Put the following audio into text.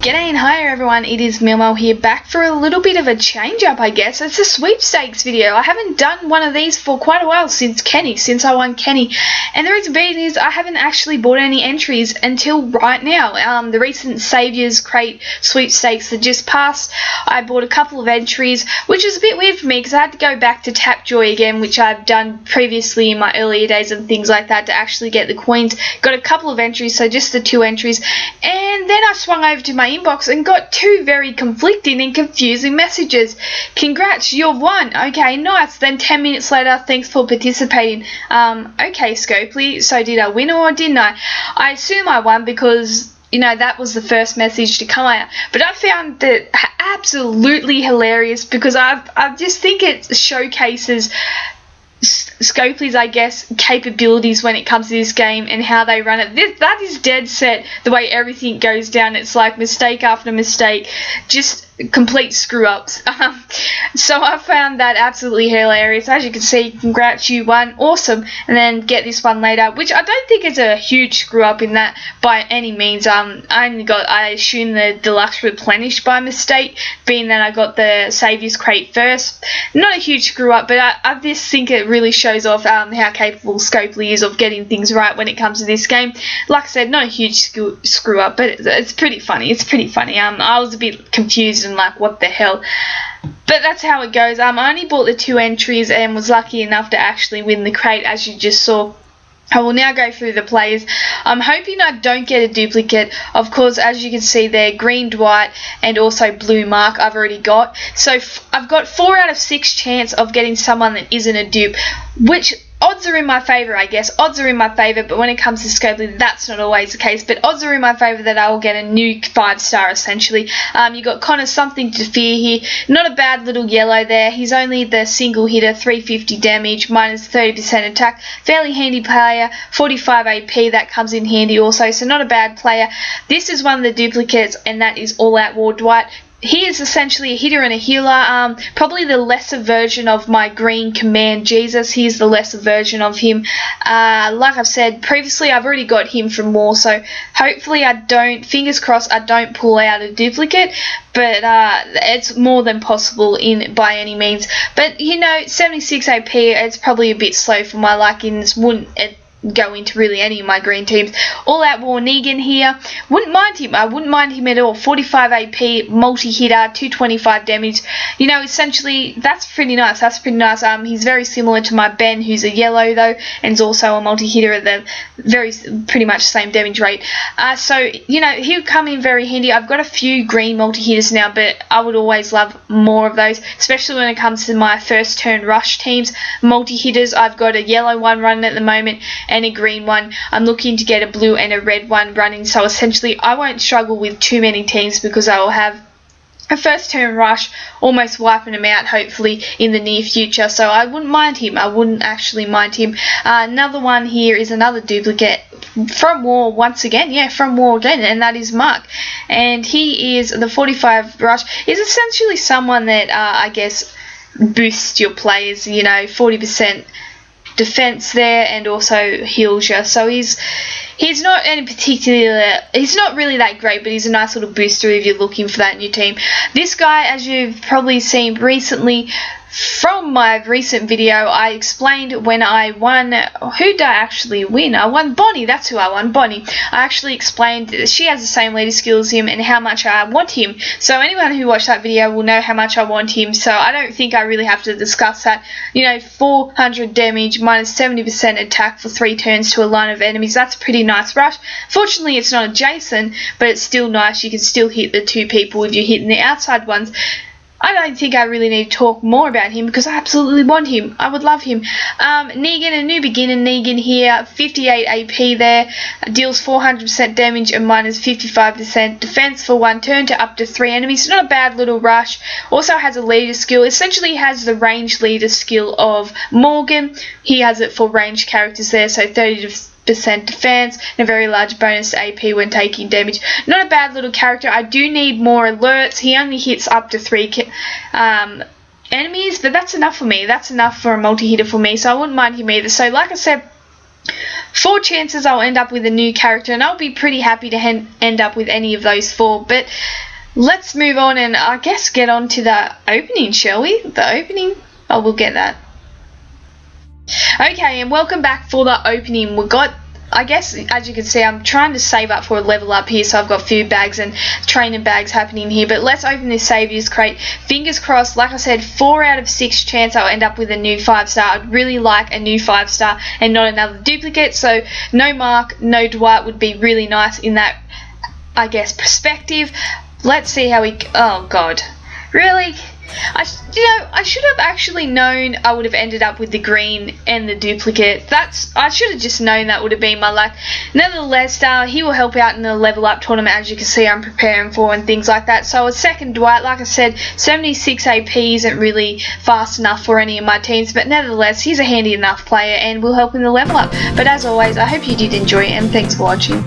G'day and hi everyone, it is Milmo here, back for a little bit of a change up I guess. It's a sweepstakes video. I haven't done one of these for quite a while since I won Kenny. And the reason being is I haven't actually bought any entries until right now. The recent Saviours crate sweepstakes that just passed, I bought a couple of entries, which is a bit weird for me because I had to go back to Tapjoy again, which I've done previously in my earlier days and things like that to actually get the coins. Got a couple of entries, so just the 2 entries. And then I swung over to my inbox and got 2 very conflicting and confusing messages. Congrats, you've won. Okay, nice. Then 10 minutes later, thanks for participating. Okay, Scopely, so did I win or didn't I? I assume I won because, you know, that was the first message to come out. But I found that absolutely hilarious because I just think it showcases Scopely's, I guess, capabilities when it comes to this game and how they run it. That is dead set the way everything goes down. It's like mistake after mistake, just complete screw ups. So I found that absolutely hilarious. As you can see, congrats, you won, awesome. And then get this one later, which I don't think is a huge screw up in that by any means. I assume the deluxe replenished by mistake, being that I got the Saviour's crate first. Not a huge screw up, but I just think it really shows off how capable Scopely is of getting things right when it comes to this game. Like I said, not a huge screw up, but it's pretty funny. It's pretty funny. I was a bit confused and like, what the hell? But that's how it goes. I only bought the 2 entries and was lucky enough to actually win the crate, as you just saw. I will now go through the players. I'm hoping I don't get a duplicate. Of course, as you can see there, green Dwight and also blue Mark I've already got. So I've got 4 out of 6 chance of getting someone that isn't a dupe, which odds are in my favour, I guess. Odds are in my favour, but when it comes to Scopely, that's not always the case. But odds are in my favour that I will get a new 5-star, essentially. You got Connor Something to Fear here. Not a bad little yellow there. He's only the single hitter, 350 damage, minus 30% attack. Fairly handy player, 45 AP. That comes in handy also, so not a bad player. This is one of the duplicates, and that is All Out War Dwight. He is essentially a hitter and a healer, probably the lesser version of my green Command Jesus. He's the lesser version of him. Like I've said previously, I've already got him from War, so hopefully fingers crossed, I don't pull out a duplicate, but it's more than possible by any means. But, you know, 76 AP, it's probably a bit slow for my likings. Wouldn't go into really any of my green teams. All Out War Negan here. Wouldn't mind him. I wouldn't mind him at all. 45 AP, multi-hitter, 225 damage. You know, essentially, that's pretty nice. That's pretty nice. He's very similar to my Ben, who's a yellow, though, and is also a multi-hitter at the pretty much same damage rate. So, you know, he'll come in very handy. I've got a few green multi-hitters now, but I would always love more of those, especially when it comes to my first turn rush teams. Multi-hitters, I've got a yellow one running at the moment, and a green one. I'm looking to get a blue and a red one running, so essentially I won't struggle with too many teams because I will have a first turn rush, almost wiping him out hopefully in the near future, so I wouldn't mind him. I wouldn't actually mind him. Another one here is another duplicate from War once again, from War again, and that is Mark, and he is the 45 rush. He's essentially someone that I guess boosts your players, you know, 40% defense there, and also heals you. So he's not any particular, he's not really that great, but he's a nice little booster if you're looking for that in your team. This guy, as you've probably seen recently from my recent video, I explained when I won. Who did I actually win? I won Bonnie. That's who I won, Bonnie. I actually explained that she has the same leader skill as him and how much I want him. So anyone who watched that video will know how much I want him. So I don't think I really have to discuss that. You know, 400 damage, minus 70% attack for 3 turns to a line of enemies. That's a pretty nice rush. Fortunately, it's not a Jason, but it's still nice. You can still hit the 2 people if you're hitting the outside ones. I don't think I really need to talk more about him because I absolutely want him. I would love him. Negan, a new beginner Negan here, 58 AP there, deals 400% damage and minus 55% defense for 1 turn to up to 3 enemies. Not a bad little rush. Also has a leader skill. Essentially has the range leader skill of Morgan. He has it for ranged characters there, so 30% defense and a very large bonus to AP when taking damage. Not a bad little character. I do need more alerts. He only hits up to 3 enemies, but that's enough for me. That's enough for a multi-hitter for me, so I wouldn't mind him either. So like I said, 4 chances I'll end up with a new character, and I'll be pretty happy to end up with any of those 4. But let's move on and I guess get on to the opening, shall we? The opening? Oh, we'll get that. Okay, and welcome back for the opening. We've got, I guess, as you can see, I'm trying to save up for a level up here, so I've got food bags and training bags happening here. But let's open this Saviours crate. Fingers crossed, like I said, 4 out of 6 chance I'll end up with a new 5-star. I'd really like a new 5-star and not another duplicate. So no Mark, no Dwight would be really nice in that, I guess, perspective. Let's see how we... Oh, God. Really? I should have actually known I would have ended up with the green and the duplicate. I should have just known that would have been my luck. Nevertheless, he will help out in the level up tournament, as you can see I'm preparing for and things like that. So a second Dwight, like I said, 76 AP isn't really fast enough for any of my teams, but nevertheless, he's a handy enough player and will help in the level up. But as always, I hope you did enjoy it, and thanks for watching.